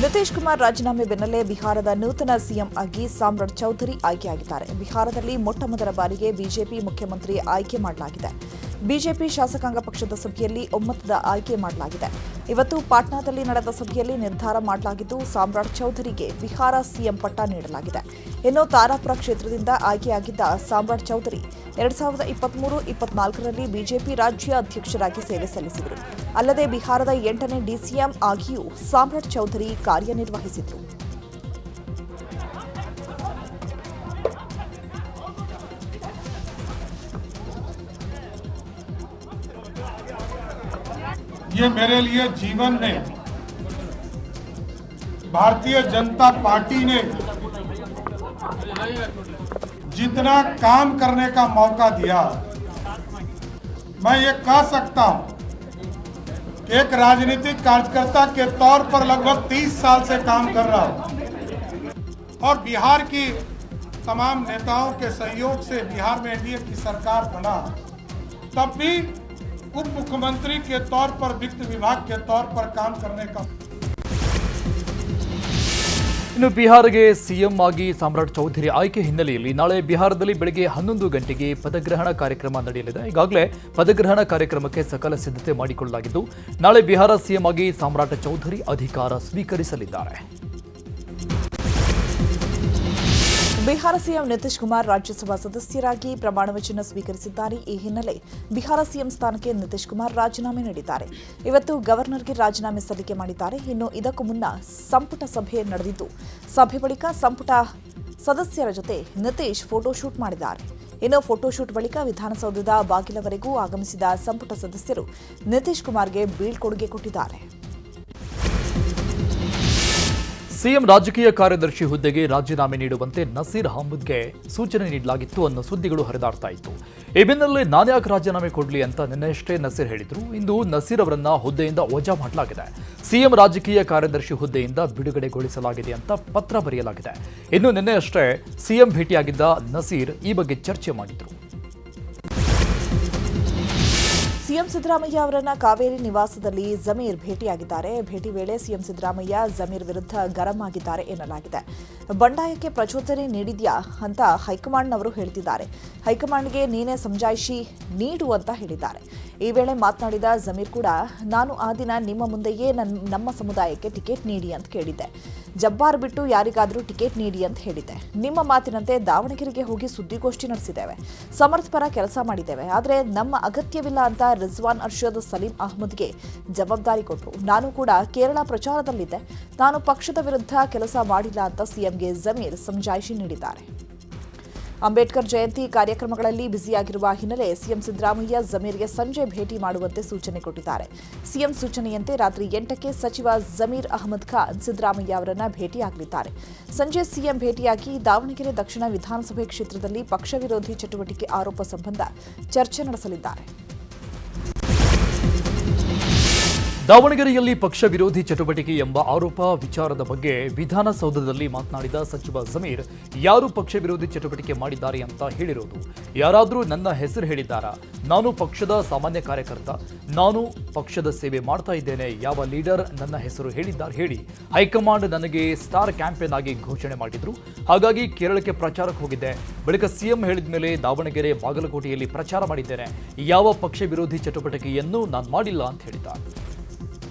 ನಿತೀಶ್ ಕುಮಾರ್ ರಾಜೀನಾಮೆ ಬೆನ್ನಲ್ಲೇ ಬಿಹಾರದ ನೂತನ ಸಿಎಂ ಆಗಿ ಸಾಮ್ರಾಟ್ ಚೌಧರಿ ಆಯ್ಕೆಯಾಗಿದ್ದಾರೆ. ಬಿಹಾರದಲ್ಲಿ ಮೊಟ್ಟಮೊದಲ ಬಾರಿಗೆ ಬಿಜೆಪಿ ಮುಖ್ಯಮಂತ್ರಿ ಆಯ್ಕೆ ಮಾಡಲಾಗಿದೆ. ಬಿಜೆಪಿ ಶಾಸಕಾಂಗ ಪಕ್ಷದ ಸಭೆಯಲ್ಲಿ ಒಮ್ಮತದ ಆಯ್ಕೆ ಮಾಡಲಾಗಿದೆ. ಇವತ್ತು ಪಾಟ್ನಾದಲ್ಲಿ ನಡೆದ ಸಭೆಯಲ್ಲಿ ನಿರ್ಧಾರ ಮಾಡಲಾಗಿದ್ದು ಸಾಮ್ರಾಟ್ ಚೌಧರಿಗೆ ಬಿಹಾರ ಸಿಎಂ ಪಟ್ಟ ನೀಡಲಾಗಿದೆ. ಇನ್ನು ತಾರಾಪುರ ಕ್ಷೇತ್ರದಿಂದ ಆಯ್ಕೆಯಾಗಿದ್ದ ಸಾಮ್ರಾಟ್ ಚೌಧರಿ 2023-24ರಲ್ಲಿ ಬಿಜೆಪಿ ರಾಜ್ಯ ಅಧ್ಯಕ್ಷರಾಗಿ ಸೇವೆ ಸಲ್ಲಿಸಿದರು. ಅಲ್ಲದೆ ಬಿಹಾರದ 8ನೇ ಡಿಸಿಎಂ ಆಗಿಯೂ ಸಾಮ್ರಾಟ್ ಚೌಧರಿ ಕಾರ್ಯನಿರ್ವಹಿಸಿದರು. ये मेरे लिए जीवन में भारतीय जनता पार्टी ने जितना काम करने का मौका दिया, मैं ये कह सकता हूं कि एक राजनीतिक कार्यकर्ता के तौर पर लगभग 30 साल से काम कर रहा हूं और बिहार की तमाम नेताओं के सहयोग से बिहार में एनडीए की सरकार बना, तब भी उप मुख्यमंत्री के तौर पर वित्त विभाग के तौर पर काम करने का। ಇನ್ನು ಬಿಹಾರ್ಗೆ ಸಿಎಂ ಆಗಿ ಸಾಮ್ರಾಟ್ ಚೌಧರಿ ಆಯ್ಕೆ ಹಿನ್ನೆಲೆಯಲ್ಲಿ ನಾಳೆ ಬಿಹಾರದಲ್ಲಿ ಬೆಳಗ್ಗೆ 11 ಗಂಟೆಗೆ ಪದಗ್ರಹಣ ಕಾರ್ಯಕ್ರಮ ನಡೆಯಲಿದೆ. ಈಗಾಗಲೇ ಪದಗ್ರಹಣ ಕಾರ್ಯಕ್ರಮಕ್ಕೆ ಸಕಲ ಸಿದ್ಧತೆ ಮಾಡಿಕೊಳ್ಳಲಾಗಿದ್ದು ನಾಳೆ ಬಿಹಾರ ಸಿಎಂ ಆಗಿ ಸಾಮ್ರಾಟ್ ಚೌಧರಿ ಅಧಿಕಾರ ಸ್ವೀಕರಿಸಲಿದ್ದಾರೆ. ಬಿಹಾರ ಸಿಎಂ ನಿತೀಶ್ ಕುಮಾರ್ ರಾಜ್ಯಸಭಾ ಸದಸ್ಯರಾಗಿ ಪ್ರಮಾಣ ವಚನ ಸ್ವೀಕರಿಸಿದ್ದಾರೆ. ಈ ಹಿನ್ನೆಲೆ ಬಿಹಾರ ಸಿಎಂ ಸ್ಥಾನಕ್ಕೆ ನಿತೀಶ್ ಕುಮಾರ್ ರಾಜೀನಾಮೆ ನೀಡಿದ್ದಾರೆ. ಇವತ್ತು ಗವರ್ನರ್ಗೆ ರಾಜೀನಾಮೆ ಸಲ್ಲಿಕೆ ಮಾಡಿದ್ದಾರೆ. ಇನ್ನು ಇದಕ್ಕೂ ಮುನ್ನ ಸಂಪುಟ ಸಭೆ ನಡೆದಿದ್ದು, ಸಭೆ ಬಳಿಕ ಸಂಪುಟ ಸದಸ್ಯರ ಜೊತೆ ನಿತೀಶ್ ಫೋಟೋಶೂಟ್ ಮಾಡಿದ್ದಾರೆ. ಇನ್ನು ಫೋಟೋಶೂಟ್ ಬಳಿಕ ವಿಧಾನಸೌಧದ ಬಾಗಿಲವರೆಗೂ ಆಗಮಿಸಿದ ಸಂಪುಟ ಸದಸ್ಯರು ನಿತೀಶ್ ಕುಮಾರ್ಗೆ ಬೀಳ್ಕೊಡುಗೆ ಕೊಟ್ಟಿದ್ದಾರೆ. ಸಿಎಂ ರಾಜಕೀಯ ಕಾರ್ಯದರ್ಶಿ ಹುದ್ದೆಗೆ ರಾಜೀನಾಮೆ ನೀಡುವಂತೆ ನಸೀರ್ ಅಹಮದ್ಗೆ ಸೂಚನೆ ನೀಡಲಾಗಿತ್ತು ಅನ್ನೋ ಸುದ್ದಿಗಳು ಹರಿದಾಡ್ತಾ ಇತ್ತು. ಈ ಬೆನ್ನಲ್ಲೇ ನಾನ್ಯಾಕೆ ರಾಜೀನಾಮೆ ಕೊಡಲಿ ಅಂತ ನಿನ್ನೆಯಷ್ಟೇ ನಸೀರ್ ಹೇಳಿದ್ರು. ಇಂದು ನಸೀರ್ ಅವರನ್ನ ಹುದ್ದೆಯಿಂದ ವಜಾ ಮಾಡಲಾಗಿದೆ. ಸಿಎಂ ರಾಜಕೀಯ ಕಾರ್ಯದರ್ಶಿ ಹುದ್ದೆಯಿಂದ ಬಿಡುಗಡೆಗೊಳಿಸಲಾಗಿದೆ ಅಂತ ಪತ್ರ ಬರೆಯಲಾಗಿದೆ. ಇನ್ನು ನಿನ್ನೆಯಷ್ಟೇ ಸಿಎಂ ಭೇಟಿಯಾಗಿದ್ದ ನಸೀರ್ ಈ ಬಗ್ಗೆ ಚರ್ಚೆ ಮಾಡಿದ್ರು. ಸಿಎಂ ಸಿದ್ದರಾಮಯ್ಯ ಅವರನ್ನ ಕಾವೇರಿ ನಿವಾಸದಲ್ಲಿ ಜಮೀರ್ ಭೇಟಿಯಾಗಿದ್ದಾರೆ. ಭೇಟಿ ವೇಳೆ ಸಿಎಂ ಸಿದ್ದರಾಮಯ್ಯ ಜಮೀರ್ ವಿರುದ್ಧ ಗರಂ ಆಗಿದ್ದಾರೆ ಎನ್ನಲಾಗಿದೆ. ಬಂಡಾಯಕ್ಕೆ ಪ್ರಚೋದನೆ ನೀಡಿದ್ಯಾ ಅಂತ ಹೈಕಮಾಂಡ್ನವರು ಹೇಳ್ತಿದ್ದಾರೆ. ಹೈಕಮಾಂಡ್ಗೆ ನೀನೇ ಸಮಜಾಯಿಷಿ ನೀಡು ಅಂತ ಹೇಳಿದ್ದಾರೆ. ಈ ವೇಳೆ ಮಾತನಾಡಿದ ಜಮೀರ್ ಕೂಡ, ನಾನು ಆ ದಿನ ನಿಮ್ಮ ಮುಂದೆಯೇ ನಮ್ಮ ಸಮುದಾಯಕ್ಕೆ ಟಿಕೆಟ್ ನೀಡಿ ಅಂತ ಕೇಳಿದ್ದೆ. ಜಬ್ಬಾರ್ ಬಿಟ್ಟು ಯಾರಿಗಾದರೂ ಟಿಕೆಟ್ ನೀಡಿ ಅಂತ ಹೇಳಿದ್ದೆ. ನಿಮ್ಮ ಮಾತಿನಂತೆ ದಾವಣಗೆರೆಗೆ ಹೋಗಿ ಸುದ್ದಿಗೋಷ್ಠಿ ನಡೆಸಿದ್ದೇವೆ. ಸಮರ್ಥಪರ ಕೆಲಸ ಮಾಡಿದ್ದೇವೆ. ಆದರೆ ನಮ್ಮ ಅಗತ್ಯವಿಲ್ಲ ಅಂತ ರಿಜ್ವಾನ್ ಅರ್ಷದ್ ಸಲೀಂ ಅಹ್ಮದ್ಗೆ ಜವಾಬ್ದಾರಿ ಕೊಟ್ಟರು. ನಾನು ಕೂಡ ಕೇರಳ ಪ್ರಚಾರದಲ್ಲಿದ್ದೆ. ನಾನು ಪಕ್ಷದ ವಿರುದ್ಧ ಕೆಲಸ ಮಾಡಿಲ್ಲ ಅಂತ ಸಿಎಂಗೆ ಜಮೀರ್ ಸಮಜಾಯಿಷಿ ನೀಡಿದ್ದಾರೆ. ಅಂಬೇಡ್ಕರ್ ಜಯಂತಿ ಕಾರ್ಯಕ್ರಮಗಳಲ್ಲಿ ಬ್ಯುಸಿಯಾಗಿರುವ ಹಿನ್ನೆಲೆ ಸಿಎಂ ಸಿದ್ದರಾಮಯ್ಯ ಜಮೀರ್ಗೆ ಸಂಜೆ ಭೇಟಿ ಮಾಡುವಂತೆ ಸೂಚನೆ ಕೊಟ್ಟಿದ್ದಾರೆ. ಸಿಎಂ ಸೂಚನೆಯಂತೆ ರಾತ್ರಿ 8ಕ್ಕೆ ಸಚಿವ ಜಮೀರ್ ಅಹಮದ್ ಖಾನ್ ಸಿದ್ದರಾಮಯ್ಯ ಅವರನ್ನ ಭೇಟಿಯಾಗಲಿದ್ದಾರೆ. ಸಂಜೆ ಸಿಎಂ ಭೇಟಿಯಾಗಿ ದಾವಣಗೆರೆ ದಕ್ಷಿಣ ವಿಧಾನಸಭೆ ಕ್ಷೇತ್ರದಲ್ಲಿ ಪಕ್ಷ ವಿರೋಧಿ ಚಟುವಟಿಕೆ ಆರೋಪ ಸಂಬಂಧ ಚರ್ಚೆ ನಡೆಸಲಿದ್ದಾರೆ. ದಾವಣಗೆರೆಯಲ್ಲಿ ಪಕ್ಷ ವಿರೋಧಿ ಚಟುವಟಿಕೆ ಎಂಬ ಆರೋಪ ವಿಚಾರದ ಬಗ್ಗೆ ವಿಧಾನಸೌಧದಲ್ಲಿ ಮಾತನಾಡಿದ ಸಚಿವ ಜಮೀರ್, ಯಾರು ಪಕ್ಷ ವಿರೋಧಿ ಚಟುವಟಿಕೆ ಮಾಡಿದ್ದಾರೆ ಅಂತ ಹೇಳಿರೋದು? ಯಾರಾದರೂ ನನ್ನ ಹೆಸರು ಹೇಳಿದ್ದಾರಾ? ನಾನು ಪಕ್ಷದ ಸಾಮಾನ್ಯ ಕಾರ್ಯಕರ್ತ. ನಾನು ಪಕ್ಷದ ಸೇವೆ ಮಾಡ್ತಾ ಇದ್ದೇನೆ. ಯಾವ ಲೀಡರ್ ನನ್ನ ಹೆಸರು ಹೇಳಿದ್ದಾರೆ ಹೇಳಿ? ಹೈಕಮಾಂಡ್ ನನಗೆ ಸ್ಟಾರ್ ಕ್ಯಾಂಪೇನ್ ಆಗಿ ಘೋಷಣೆ ಮಾಡಿದ್ರು. ಹಾಗಾಗಿ ಕೇರಳಕ್ಕೆ ಪ್ರಚಾರಕ್ಕೆ ಹೋಗಿದ್ದೆ. ಬಳಿಕ ಸಿಎಂ ಹೇಳಿದ ಮೇಲೆ ದಾವಣಗೆರೆ, ಬಾಗಲಕೋಟೆಯಲ್ಲಿ ಪ್ರಚಾರ ಮಾಡಿದ್ದೇನೆ. ಯಾವ ಪಕ್ಷ ವಿರೋಧಿ ಚಟುವಟಿಕೆಯನ್ನು ನಾನು ಮಾಡಿಲ್ಲ ಅಂತ ಹೇಳಿದ್ದಾರೆ.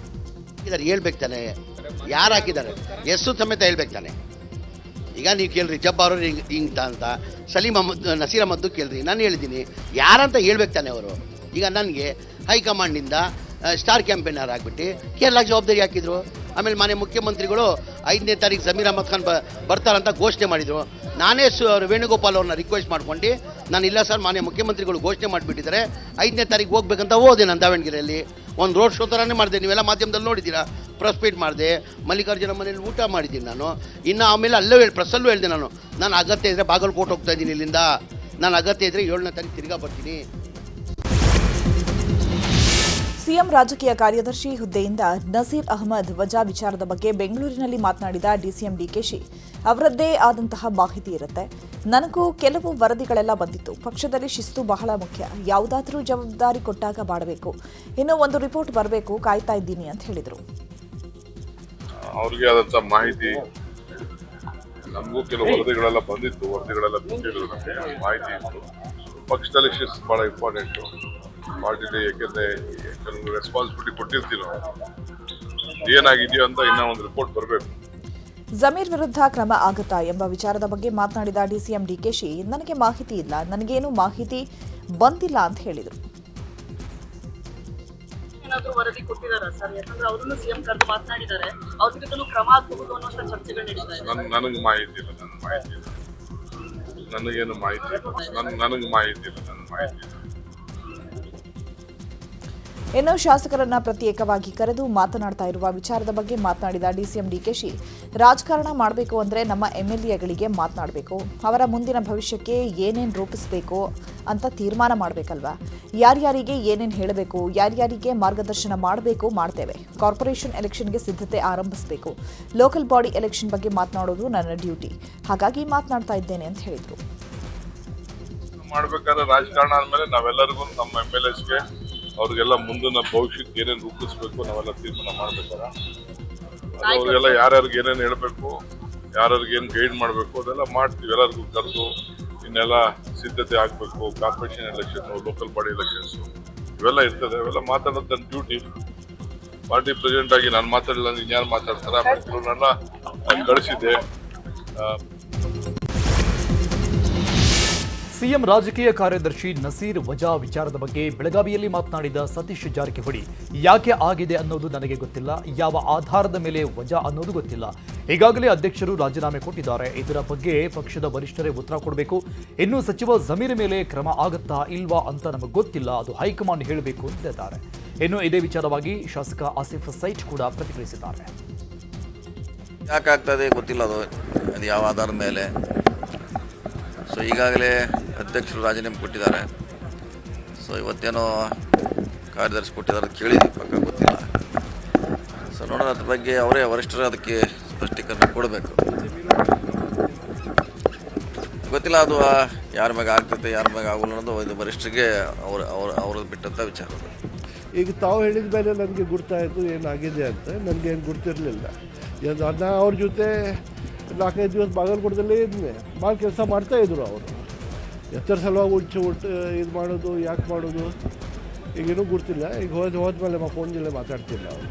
ಹೇಳ್ಬೇಕು ತಾನೆ, ಯಾರು ಹಾಕಿದ್ದಾರೆ ಹೆಸರು ಸಮೇತ ಹೇಳ್ಬೇಕು ತಾನೆ. ಈಗ ನೀವು ಕೇಳ್ರಿ ಜಬ್ಬಾರು ಹಿಂಗ್ ಅಂತ, ಸಲೀಂ ಅಹಮದ್, ನಸೀರ್ ಅಹಮದ್ ಕೇಳ್ರಿ, ನಾನು ಹೇಳಿದ್ದೀನಿ ಯಾರಂತ ಹೇಳ್ಬೇಕು ತಾನೆ ಅವರು. ಈಗ ನನಗೆ ಹೈಕಮಾಂಡ್ನಿಂದ ಸ್ಟಾರ್ ಕ್ಯಾಂಪೇನರ್ ಆಗಿಬಿಟ್ಟು ಕೇರಳಕ್ಕೆ ಜವಾಬ್ದಾರಿ ಹಾಕಿದ್ರು. ಆಮೇಲೆ ಮಾನ್ಯ ಮುಖ್ಯಮಂತ್ರಿಗಳು 5ನೇ ತಾರೀಕು ಜಮೀರ್ ಅಹಮದ್ ಖಾನ್ ಬರ್ತಾರಂತ ಘೋಷಣೆ ಮಾಡಿದರು. ನಾನೇ ವೇಣುಗೋಪಾಲ್ ಅವ್ರನ್ನ ರಿಕ್ವೆಸ್ಟ್ ಮಾಡ್ಕೊಂಡು, ನಾನು ಇಲ್ಲ ಸರ್ ಮಾನ್ಯ ಮುಖ್ಯಮಂತ್ರಿಗಳು ಘೋಷಣೆ ಮಾಡಿಬಿಟ್ಟಿದ್ದಾರೆ 5ನೇ ತಾರೀಕು ಹೋಗ್ಬೇಕಂತ ಹೋದೆ. ನಾನು ದಾವಣಗೆರೆಯಲ್ಲಿ ಒಂದು ರೋಡ್ ಶೋ ಥರನೇ ಮಾಡಿದೆ. ನೀವೆಲ್ಲ ಮಾಧ್ಯಮದಲ್ಲಿ ನೋಡಿದ್ದೀರಾ. ಪ್ರೆಸ್ ಮೀಟ್ ಮಾಡಿದೆ, ಮಲ್ಲಿಕಾರ್ಜುನ ಮನೇಲಿ ಊಟ ಮಾಡಿದ್ದೀನಿ ನಾನು. ಇನ್ನು ಆಮೇಲೆ ಅಲ್ಲೂ ಪ್ರೆಸ್ಸಲ್ಲೂ ಹೇಳಿದೆ, ನಾನು ಅಗತ್ಯ ಇದ್ದರೆ ಬಾಗಲಕೋಟೆ ಹೋಗ್ತಾ ಇದ್ದೀನಿ ಇಲ್ಲಿಂದ. ನಾನು ಅಗತ್ಯ ಇದ್ದರೆ 7ನೇ ತಾರೀಕು ತಿರ್ಗಾ ಬರ್ತೀನಿ. ಸಿಎಂ ರಾಜಕೀಯ ಕಾರ್ಯದರ್ಶಿ ಹುದ್ದೆಯಿಂದ ನಸೀರ್ ಅಹಮದ್ ವಜಾ ವಿಚಾರದ ಬಗ್ಗೆ ಬೆಂಗಳೂರಿನಲ್ಲಿ ಮಾತನಾಡಿದ ಡಿಸಿಎಂ ಡಿಕೆಶಿ, ಅವರದ್ದೇ ಆದಂತಹ ಮಾಹಿತಿ ಇರುತ್ತೆ. ನನಗೂ ಕೆಲವು ವರದಿಗಳೆಲ್ಲ ಬಂದಿತ್ತು. ಪಕ್ಷದಲ್ಲಿ ಶಿಸ್ತು ಬಹಳ ಮುಖ್ಯ. ಯಾವುದಾದರೂ ಜವಾಬ್ದಾರಿ ಕೊಟ್ಟಾಗ ಮಾಡಬೇಕು. ಇನ್ನೂ ಒಂದು ರಿಪೋರ್ಟ್ ಬರಬೇಕು, ಕಾಯ್ತಾ ಇದ್ದೀನಿ ಅಂತ ಹೇಳಿದರು. ಅವ್ರಿಗೆ ಆದಂತ ಮಾಹಿತಿ, ನಮಗೂ ಕೆಲವು ವರದಿಗಳೆಲ್ಲ ಬಂದಿತ್ತು, ವರದಿಗಳೆಲ್ಲ ಕೊಟ್ಟಿದ್ರು, ನಮಗೆ ಮಾಹಿತಿ ಇತ್ತು. ಪಕ್ಷದಲ್ಲಿ ಶಿಸ್ತು ಬಹಳ ಇಂಪಾರ್ಟೆಂಟು ಪಾರ್ಟಿಲಿ, ಯಾಕೆಂದ್ರೆ ಕೆಲವು ರೆಸ್ಪಾನ್ಸಿಬಿಲಿಟಿ ಕೊಟ್ಟಿರ್ತೀವಿ ನಾವು. ಏನಾಗಿದೆಯೋ ಅಂತ ಇನ್ನೂ ಒಂದು ರಿಪೋರ್ಟ್ ಬರಬೇಕು. ಜಮೀರ್ ವಿರುದ್ಧ ಕ್ರಮ ಆಗುತ್ತಾ ಎಂಬ ವಿಚಾರದ ಬಗ್ಗೆ ಮಾತನಾಡಿದ ಡಿಸಿಎಂ ಡಿಕೆಶಿ, ನನಗೆ ಮಾಹಿತಿ ಇಲ್ಲ, ನನಗೇನು ಮಾಹಿತಿ ಬಂದಿಲ್ಲ ಅಂತ ಹೇಳಿದರು. ಏನಾದರೂ ವರದಿ ಕೊಟ್ಟಿದ್ದಾರಾ ಸರ್? ಯಾಕಂದ್ರೆ ಅವರನ್ನು ಸಿಎಂ ಕರೆದು ಮಾತನಾಡಿದ್ದಾರೆ, ಅವ್ರ ವಿರುದ್ಧನೂ ಕ್ರಮ ಆಗಬಹುದು ಅನ್ನೋ ಚರ್ಚೆಗಳು ನಡೀತಾ ಇದೆ. ನನಗೆ ಮಾಹಿತಿ ಇಲ್ಲ, ನನಗೇನು ಮಾಹಿತಿ ಇಲ್ಲ, ನನಗೆ ಮಾಹಿತಿ ಇಲ್ಲ. ಇನ್ನು ಶಾಸಕರನ್ನ ಪ್ರತ್ಯೇಕವಾಗಿ ಕರೆದು ಮಾತನಾಡ್ತಾ ಇರುವ ವಿಚಾರದ ಬಗ್ಗೆ ಮಾತನಾಡಿದ ಡಿಸಿಎಂ ಡಿಕೆಶಿ, ರಾಜಕಾರಣ ಮಾಡಬೇಕು ಅಂದ್ರೆ ನಮ್ಮ ಎಂಎಲ್ಎಗಳಿಗೆ ಮಾತನಾಡಬೇಕು, ಅವರ ಮುಂದಿನ ಭವಿಷ್ಯಕ್ಕೆ ಏನೇನು ರೂಪಿಸಬೇಕು ಅಂತ ತೀರ್ಮಾನ ಮಾಡಬೇಕಲ್ವಾ, ಯಾರ್ಯಾರಿಗೆ ಏನೇನು ಹೇಳಬೇಕು, ಯಾರ್ಯಾರಿಗೆ ಮಾರ್ಗದರ್ಶನ ಮಾಡಬೇಕು ಮಾಡ್ತೇವೆ. ಕಾರ್ಪೊರೇಷನ್ ಎಲೆಕ್ಷನ್ಗೆ ಸಿದ್ಧತೆ ಆರಂಭಿಸಬೇಕು, ಲೋಕಲ್ ಬಾಡಿ ಎಲೆಕ್ಷನ್ ಬಗ್ಗೆ ಮಾತನಾಡೋದು ನನ್ನ ಡ್ಯೂಟಿ, ಹಾಗಾಗಿ ಮಾತನಾಡ್ತಾ ಇದ್ದೇನೆ ಅಂತ ಹೇಳಿದರು. ಮಾಡಬೇಕಾದ್ರೆ ರಾಜಕಾರಣ ಆದ್ಮೇಲೆ ನಾವೆಲ್ಲರಿಗೂ ನಮ್ಮ MLAsಗೆ ಅವ್ರಿಗೆಲ್ಲ ಮುಂದಿನ ಭವಿಷ್ಯಕ್ಕೆ ಏನೇನು ರೂಪಿಸ್ಬೇಕು ನಾವೆಲ್ಲ ತೀರ್ಮಾನ ಮಾಡ್ಬೇಕಾರ. ಅವ್ರಿಗೆಲ್ಲ ಯಾರ್ಯಾರಿಗೆ ಏನೇನು ಹೇಳ್ಬೇಕು, ಯಾರ್ಯಾರಿಗೆ ಏನು ಗೈಡ್ ಮಾಡಬೇಕು ಅದೆಲ್ಲ ಮಾಡ್ತೀವಿ. ಎಲ್ಲರಿಗೂ ಕರೆದು ಇನ್ನೆಲ್ಲ ಸಿದ್ಧತೆ ಆಗಬೇಕು. Corporation election, local body elections ಇವೆಲ್ಲ ಇರ್ತದೆ. ಅವೆಲ್ಲ ಮಾತಾಡೋದು ನನ್ನ ಡ್ಯೂಟಿ. ಪಾರ್ಟಿ ಪ್ರೆಸಿಡೆಂಟ್ ಆಗಿ ನಾನು ಮಾತಾಡಿಲ್ಲ, ಇನ್ಯಾರು ಮಾತಾಡ್ತಾರೆ? ಆಮೇಲೆ ಕಳಿಸಿದ್ದೆ. ಸಿಎಂ ರಾಜಕೀಯ ಕಾರ್ಯದರ್ಶಿ ನಸೀರ್ ವಜಾ ವಿಚಾರದ ಬಗ್ಗೆ ಬೆಳಗಾವಿಯಲ್ಲಿ ಮಾತನಾಡಿದ ಸತೀಶ್ ಜಾರಕಿಹೊಳಿ, ಯಾಕೆ ಆಗಿದೆ ಅನ್ನೋದು ನನಗೆ ಗೊತ್ತಿಲ್ಲ, ಯಾವ ಆಧಾರದ ಮೇಲೆ ವಜಾ ಅನ್ನೋದು ಗೊತ್ತಿಲ್ಲ. ಈಗಾಗಲೇ ಅಧ್ಯಕ್ಷರು ರಾಜೀನಾಮೆ ಕೊಟ್ಟಿದ್ದಾರೆ, ಇದರ ಬಗ್ಗೆ ಪಕ್ಷದ ವರಿಷ್ಠರೇ ಉತ್ತರ ಕೊಡಬೇಕು. ಇನ್ನು ಸಚಿವ ಜಮೀರ್ ಮೇಲೆ ಕ್ರಮ ಆಗುತ್ತಾ ಇಲ್ವಾ ಅಂತ ನಮಗೆ ಗೊತ್ತಿಲ್ಲ, ಅದು ಹೈಕಮಾಂಡ್ ಹೇಳಬೇಕು ಅಂತಿದ್ದಾರೆ. ಇನ್ನು ಇದೇ ವಿಚಾರವಾಗಿ ಶಾಸಕ ಆಸಿಫ್ ಸೈಟ್ ಕೂಡ ಪ್ರತಿಕ್ರಿಯಿಸಿದ್ದಾರೆ. ಯಾಕಾಗ್ತದೆ ಗೊತ್ತಿಲ್ಲ, ಅದು ಯಾವ ಆಧಾರದ ಮೇಲೆ. ಸೊ ಈಗಾಗಲೇ ಅಧ್ಯಕ್ಷರು ರಾಜೀನಾಮೆ ಕೊಟ್ಟಿದ್ದಾರೆ. ಸೊ ಇವತ್ತೇನೋ ಕಾರ್ಯದರ್ಶಿ ಕೊಟ್ಟಿದ್ದಾರೆ ಕೇಳಿದ್ವಿ, ಪಕ್ಕ ಗೊತ್ತಿಲ್ಲ. ಸೊ ನೋಡೋಣ, ಅದ್ರ ಬಗ್ಗೆ ಅವರೇ ವರಿಷ್ಠರು ಅದಕ್ಕೆ ಸ್ಪಷ್ಟೀಕರಣ ಕೊಡಬೇಕು. ಗೊತ್ತಿಲ್ಲ, ಅದು ಯಾರ ಮ್ಯಾಗ ಆಗ್ತೈತೆ ಯಾರ ಮ್ಯಾಗ ಆಗೋಲ್ಲ ಅನ್ನೋದು ಇದು ವರಿಷ್ಠರಿಗೆ ಅವ್ರದ್ದು ಬಿಟ್ಟಂಥ ವಿಚಾರ. ಈಗ ತಾವು ಹೇಳಿದ ಮೇಲೆ ನನಗೆ ಗುರ್ತಾಯಿತು ಏನಾಗಿದೆ ಅಂತ. ನನಗೇನು ಗುರ್ತಿರಲಿಲ್ಲ. ನಾ ಅವ್ರ ಜೊತೆ 4-5 ದಿವಸ ಬಾಗಲಕೋಟದಲ್ಲೇ ಇದ್ದೆ, ಭಾಳ ಕೆಲಸ ಮಾಡ್ತಾಯಿದ್ರು ಅವರು. ಎತ್ತರ ಸಲುವಾಗಿ ಇದು ಮಾಡೋದು, ಯಾಕೆ ಮಾಡೋದು ಈಗೇನೂ ಗೊತ್ತಿಲ್ಲ. ಈಗ ಹೋದ್ಮೇಲೆ ಫೋನ್ದಲ್ಲೇ ಮಾತಾಡ್ತಿಲ್ಲ ಅವರು.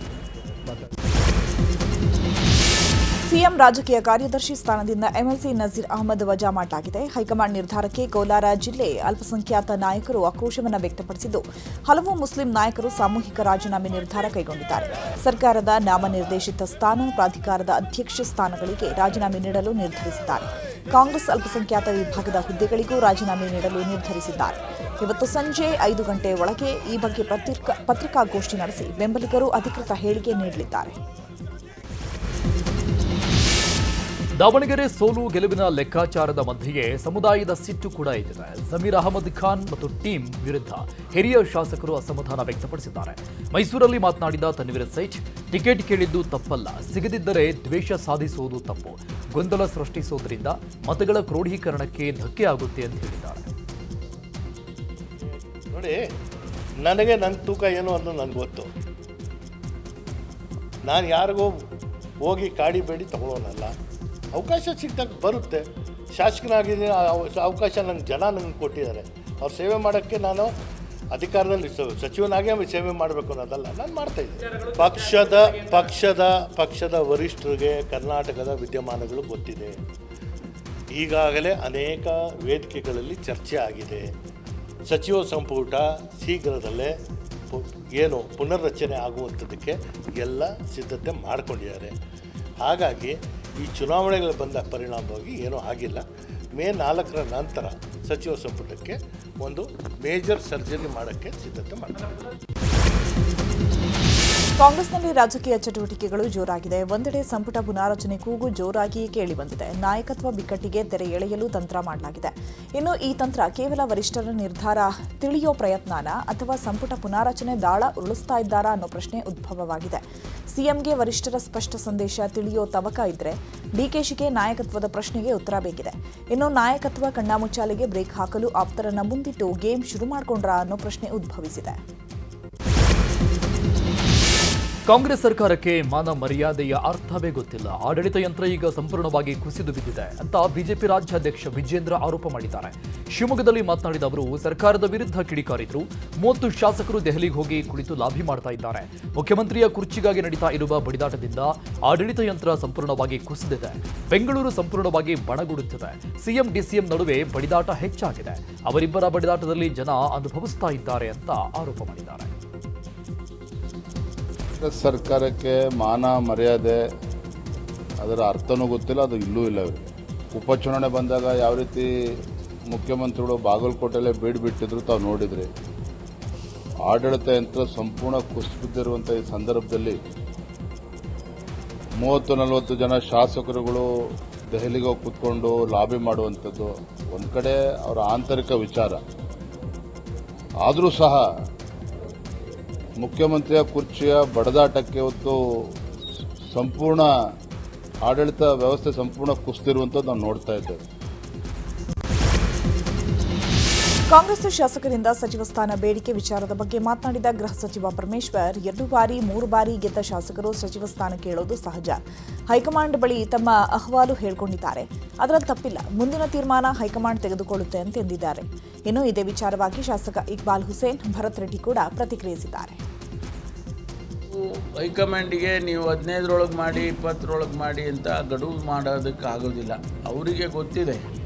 ಸಿಎಂ ರಾಜಕೀಯ ಕಾರ್ಯದರ್ಶಿ ಸ್ಥಾನದಿಂದ ಎಂಎಲ್ಸಿ ನಜೀರ್ ಅಹಮದ್ ವಜಾ ಮಾಡಲಾಗಿದೆ. ಹೈಕಮಾಂಡ್ ನಿರ್ಧಾರಕ್ಕೆ ಕೋಲಾರ ಜಿಲ್ಲೆ ಅಲ್ಪಸಂಖ್ಯಾತ ನಾಯಕರು ಆಕ್ರೋಶವನ್ನು ವ್ಯಕ್ತಪಡಿಸಿದ್ದು, ಹಲವು ಮುಸ್ಲಿಂ ನಾಯಕರು ಸಾಮೂಹಿಕ ರಾಜೀನಾಮೆ ನಿರ್ಧಾರ ಕೈಗೊಂಡಿದ್ದಾರೆ. ಸರ್ಕಾರದ ನಾಮನಿರ್ದೇಶಿತ ಸ್ಥಾನ, ಪ್ರಾಧಿಕಾರದ ಅಧ್ಯಕ್ಷ ಸ್ಥಾನಗಳಿಗೆ ರಾಜೀನಾಮೆ ನೀಡಲು ನಿರ್ಧರಿಸಿದ್ದಾರೆ. ಕಾಂಗ್ರೆಸ್ ಅಲ್ಪಸಂಖ್ಯಾತ ವಿಭಾಗದ ಹುದ್ದೆಗಳಿಗೂ ರಾಜೀನಾಮೆ ನೀಡಲು ನಿರ್ಧರಿಸಿದ್ದಾರೆ. ಇವತ್ತು ಸಂಜೆ 5 ಗಂಟೆ ಒಳಗೆ ಈ ಬಗ್ಗೆ ಪತ್ರಿಕಾಗೋಷ್ಠಿ ನಡೆಸಿ ಬೆಂಬಲಿಗರು ಅಧಿಕೃತ ಹೇಳಿಕೆ ನೀಡಲಿದ್ದಾರೆ. ದಾವಣಗೆರೆ ಸೋಲು ಗೆಲುವಿನ ಲೆಕ್ಕಾಚಾರದ ಮಧ್ಯೆಯೇ ಸಮುದಾಯದ ಸಿಟ್ಟು ಕೂಡ ಇದೆ. ಜಮೀರ್ ಅಹಮದ್ ಖಾನ್ ಮತ್ತು ಟೀಮ್ ವಿರುದ್ಧ ಹಿರಿಯ ಶಾಸಕರು ಅಸಮಾಧಾನ ವ್ಯಕ್ತಪಡಿಸಿದ್ದಾರೆ. ಮೈಸೂರಲ್ಲಿ ಮಾತನಾಡಿದ ತನ್ವೀರ್ ಸೇಠ್, ಟಿಕೆಟ್ ಕೇಳಿದ್ದು ತಪ್ಪಲ್ಲ, ಸಿಗದಿದ್ದರೆ ದ್ವೇಷ ಸಾಧಿಸುವುದು ತಪ್ಪು, ಗೊಂದಲ ಸೃಷ್ಟಿಸುವುದರಿಂದ ಮತಗಳ ಕ್ರೋಢೀಕರಣಕ್ಕೆ ಧಕ್ಕೆ ಆಗುತ್ತೆ ಅಂತ ಹೇಳಿದ್ದಾರೆ. ನೋಡಿ, ನನ್ನ ತೂಕ ಏನು ಅಂತ ನನಗೆ ಗೊತ್ತು. ನಾನು ಯಾರಿಗೂ ಹೋಗಿ ಕಾಡಿ ಬೇಡಿ ತಗೊಳ್ಳೋನಲ್ಲ. ಅವಕಾಶ ಸಿಕ್ಕಿದಾಗ ಬರುತ್ತೆ. ಶಾಸಕನಾಗಿದ್ದೀನಿ, ಅವಕಾಶ ನನಗೆ ಕೊಟ್ಟಿದ್ದಾರೆ. ಅವ್ರು ಸೇವೆ ಮಾಡೋಕ್ಕೆ ನಾನು ಅಧಿಕಾರದಲ್ಲಿ ಸಚಿವನಾಗೇ ಸೇವೆ ಮಾಡಬೇಕು ಅನ್ನೋದಲ್ಲ, ನಾನು ಮಾಡ್ತಾಯಿದ್ದೀನಿ. ಪಕ್ಷದ ವರಿಷ್ಠರಿಗೆ ಕರ್ನಾಟಕದ ವಿದ್ಯಮಾನಗಳು ಗೊತ್ತಿದೆ. ಈಗಾಗಲೇ ಅನೇಕ ವೇದಿಕೆಗಳಲ್ಲಿ ಚರ್ಚೆ ಆಗಿದೆ. ಸಚಿವ ಸಂಪುಟ ಶೀಘ್ರದಲ್ಲೇ ಪುನರ್ರಚನೆ ಆಗುವಂಥದ್ದಕ್ಕೆ ಎಲ್ಲ ಸಿದ್ಧತೆ ಮಾಡಿಕೊಂಡಿದ್ದಾರೆ. ಹಾಗಾಗಿ ಈ ಚುನಾವಣೆಗಳು ಬಂದ ಪರಿಣಾಮವಾಗಿ ಏನೂ ಆಗಿಲ್ಲ. ಮೇ 4 ನಂತರ ಸಚಿವ ಸಂಪುಟಕ್ಕೆ ಒಂದು ಮೇಜರ್ ಸರ್ಜರಿ ಮಾಡೋಕ್ಕೆ ಸಿದ್ಧತೆ ಮಾಡ್ತಾರೆ. ಕಾಂಗ್ರೆಸ್ನಲ್ಲಿ ರಾಜಕೀಯ ಚಟುವಟಿಕೆಗಳು ಜೋರಾಗಿದೆ. ಒಂದೆಡೆ ಸಂಪುಟ ಪುನಾರಚನೆ ಕೂಗು ಜೋರಾಗಿ ಕೇಳಿಬಂದಿದೆ. ನಾಯಕತ್ವ ಬಿಕ್ಕಟ್ಟಿಗೆ ತೆರೆ ಎಳೆಯಲು ತಂತ್ರ ಮಾಡಲಾಗಿದೆ. ಇನ್ನು ಈ ತಂತ್ರ ಕೇವಲ ವರಿಷ್ಠರ ನಿರ್ಧಾರ ತಿಳಿಯೋ ಪ್ರಯತ್ನನ ಅಥವಾ ಸಂಪುಟ ಪುನಾರಚನೆ ದಾಳ ಉರುಳಿಸ್ತಾ ಇದ್ದಾರಾ ಅನ್ನೋ ಪ್ರಶ್ನೆ ಉದ್ಭವವಾಗಿದೆ. ಸಿಎಂಗೆ ವರಿಷ್ಠರ ಸ್ಪಷ್ಟ ಸಂದೇಶ ತಿಳಿಯೋ ತವಕ ಇದ್ರೆ ಡಿಕೆಶಿಗೆ ನಾಯಕತ್ವದ ಪ್ರಶ್ನೆಗೆ ಉತ್ತರ ಬೇಕಿದೆ. ಇನ್ನು ನಾಯಕತ್ವ ಕಣ್ಣಾಮುಚ್ಚಾಲೆಗೆ ಬ್ರೇಕ್ ಹಾಕಲು ಆಪ್ತರನ್ನ ಮುಂದಿಟ್ಟು ಗೇಮ್ ಶುರು ಮಾಡಿಕೊಂಡ್ರಾ ಅನ್ನೋ ಪ್ರಶ್ನೆ ಉದ್ಭವಿಸಿದೆ. ಕಾಂಗ್ರೆಸ್ ಸರ್ಕಾರಕ್ಕೆ ಮಾನ ಮರ್ಯಾದೆಯ ಅರ್ಥವೇ ಗೊತ್ತಿಲ್ಲ. ಆಡಳಿತ ಯಂತ್ರ ಈಗ ಸಂಪೂರ್ಣವಾಗಿ ಕುಸಿದು ಬಿದ್ದಿದೆ ಅಂತ ಬಿಜೆಪಿ ರಾಜ್ಯಾಧ್ಯಕ್ಷ ವಿಜೇಂದ್ರ ಆರೋಪ ಮಾಡಿದ್ದಾರೆ. ಶಿವಮೊಗ್ಗದಲ್ಲಿ ಮಾತನಾಡಿದ ಅವರು ಸರ್ಕಾರದ ವಿರುದ್ಧ ಕಿಡಿಕಾರಿದ್ರು. 30 ಶಾಸಕರು ದೆಹಲಿಗೆ ಹೋಗಿ ಕುಳಿತು ಲಾಬಿ ಮಾಡ್ತಾ ಇದ್ದಾರೆ. ಮುಖ್ಯಮಂತ್ರಿಯ ಕುರ್ಚಿಗಾಗಿ ನಡೀತಾ ಇರುವ ಬಡಿದಾಟದಿಂದ ಆಡಳಿತ ಯಂತ್ರ ಸಂಪೂರ್ಣವಾಗಿ ಕುಸಿದಿದೆ. ಬೆಂಗಳೂರು ಸಂಪೂರ್ಣವಾಗಿ ಬಣಗುಡುತ್ತಿದೆ. ಸಿಎಂ ಡಿಸಿಎಂ ನಡುವೆ ಬಡಿದಾಟ ಹೆಚ್ಚಾಗಿದೆ. ಅವರಿಬ್ಬರ ಬಡಿದಾಟದಲ್ಲಿ ಜನ ಅನುಭವಿಸ್ತಾ ಇದ್ದಾರೆ ಅಂತ ಆರೋಪ ಮಾಡಿದ್ದಾರೆ. ಸರ್ಕಾರಕ್ಕೆ ಮಾನ ಮರ್ಯಾದೆ ಅದರ ಅರ್ಥನೂ ಗೊತ್ತಿಲ್ಲ, ಅದು ಇಲ್ಲೂ ಇಲ್ಲ. ಉಪಚುನಾವಣೆ ಬಂದಾಗ ಯಾವ ರೀತಿ ಮುಖ್ಯಮಂತ್ರಿಗಳು ಬಾಗಲಕೋಟೆಯಲ್ಲೇ ಬಿಟ್ಟಿದ್ರು ತಾವು ನೋಡಿದ್ರಿ. ಆಡಳಿತ ಯಂತ್ರ ಸಂಪೂರ್ಣ ಕುಸಿಬಿದ್ದಿರುವಂಥ ಈ ಸಂದರ್ಭದಲ್ಲಿ 30-40 ಜನ ಶಾಸಕರುಗಳು ದೆಹಲಿಗೆ ಹೋಗಿ ಕೂತ್ಕೊಂಡು ಲಾಬಿ ಮಾಡುವಂಥದ್ದು ಒಂದು ಕಡೆ ಅವರ ಆಂತರಿಕ ವಿಚಾರ. ಆದರೂ ಸಹ ಮುಖ್ಯಮಂತ್ರಿಯ ಕುರ್ಚಿಯ ಬಡದಾಟಕ್ಕೆ ಇವತ್ತು ಸಂಪೂರ್ಣ ಆಡಳಿತ ವ್ಯವಸ್ಥೆ ಸಂಪೂರ್ಣ ಕುಸಿದಿರುವಂಥದ್ದು ನಾವು ನೋಡ್ತಾ ಇದ್ದೇವೆ. ಕಾಂಗ್ರೆಸ್ ಶಾಸಕರಿಂದ ಸಚಿವ ಸ್ಥಾನ ಬೇಡಿಕೆ ವಿಚಾರದ ಬಗ್ಗೆ ಮಾತನಾಡಿದ ಗೃಹ ಸಚಿವ ಪರಮೇಶ್ವರ್, 2 ಬಾರಿ 3 ಬಾರಿ ಗೆದ್ದ ಶಾಸಕರು ಸಚಿವ ಸ್ಥಾನ ಕೇಳೋದು ಸಹಜ. ಹೈಕಮಾಂಡ್ ಬಳಿ ತಮ್ಮ ಅಹವಾಲು ಹೇಳಿಕೊಂಡಿದ್ದಾರೆ. ಅದರಲ್ಲಿ ತಪ್ಪಿಲ್ಲ. ಮುಂದಿನ ತೀರ್ಮಾನ ಹೈಕಮಾಂಡ್ ತೆಗೆದುಕೊಳ್ಳುತ್ತೆ ಅಂತ ಎಂದಿದ್ದಾರೆ. ಇನ್ನು ಇದೇ ವಿಚಾರವಾಗಿ ಶಾಸಕ ಇಕ್ಬಾಲ್ ಹುಸೇನ್, ಭರತ್ ರೆಡ್ಡಿ ಕೂಡ ಪ್ರತಿಕ್ರಿಯಿಸಿದ್ದಾರೆ. ಹೈಕಮಾಂಡಿಗೆ ನೀವು 15ರೊಳಗೆ ಮಾಡಿ 20ರೊಳಗೆ ಮಾಡಿ ಅಂತ ಗಡುವು ಮಾಡೋದಕ್ಕೆ ಆಗೋದಿಲ್ಲ. ಅವರಿಗೆ ಗೊತ್ತಿದೆ